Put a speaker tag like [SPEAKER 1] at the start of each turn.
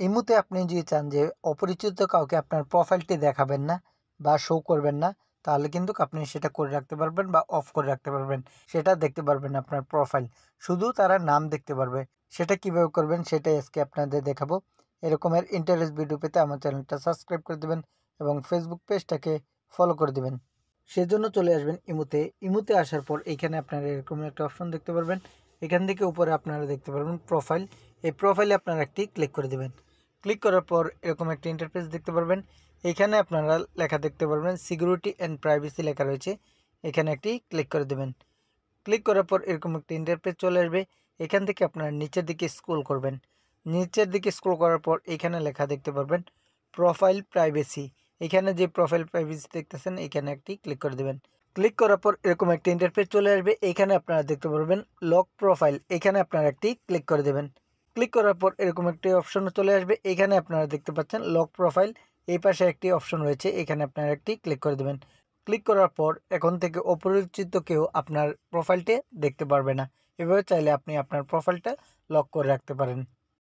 [SPEAKER 1] ইমুতে আপনি যদি চান যে অপরিচিত কাউকে আপনার প্রোফাইলটি দেখাবেন না বা শো করবেন না, তাহলে কিন্তু আপনি সেটা করে রাখতে পারবেন বা অফ করে রাখতে পারবেন। সেটা দেখতে পারবেন আপনার প্রোফাইল, শুধু তারা নাম দেখতে পারবে। সেটা কিভাবে করবেন সেটাই আজকে আপনাদের দেখাবো। এরকমের ইন্টারেস্ট ভিডিও পেতে আমার চ্যানেলটা সাবস্ক্রাইব করে দেবেন এবং ফেসবুক পেজটাকে ফলো করে দেবেন। সেজন্য চলে আসবেন ইমুতে। ইমুতে আসার পর এইখানে আপনারা এরকম একটা অপশন দেখতে পারবেন। এখান থেকে উপরে আপনারা দেখতে পারবেন প্রোফাইল। এই প্রোফাইলে আপনারা একটি ক্লিক করে দেবেন। ক্লিক করার পর এরকম একটা ইন্টারফেস দেখতে পারবেন। এইখানে আপনারা লেখা দেখতে পারবেন সিকিউরিটি অ্যান্ড প্রাইভেসি লেখা রয়েছে। এখানে একটি ক্লিক করে দেবেন। ক্লিক করার পর এরকম একটা ইন্টারফেস চলে আসবে। এখান থেকে আপনারা নিচের দিকে স্ক্রল করবেন। নিচের দিকে স্ক্রল করার পর এখানে লেখা দেখতে পারবেন প্রোফাইল প্রাইভেসি। এখানে যে প্রোফাইল প্রাইভেসি দেখতেছেন এখানে একটি ক্লিক করে দেবেন। ক্লিক করার পর এরকম একটা ইন্টারফেস চলে আসবে। এখানে আপনারা দেখতে পারবেন লক প্রোফাইল। এখানে আপনারা একটি ক্লিক করে দেবেন। ক্লিক করার পর এরকম একটি অপশন চলে আসবে। এখানে আপনারা দেখতে পাচ্ছেন লক প্রোফাইল। এই পাশে একটি অপশন রয়েছে, এখানে আপনারা একটি ক্লিক করে দেবেন। ক্লিক করার পর এখন থেকে অপরিচিত কেউ আপনার প্রোফাইলটি দেখতে পারবে না। এভাবে চাইলে আপনি আপনার প্রোফাইলটা লক করে রাখতে পারেন।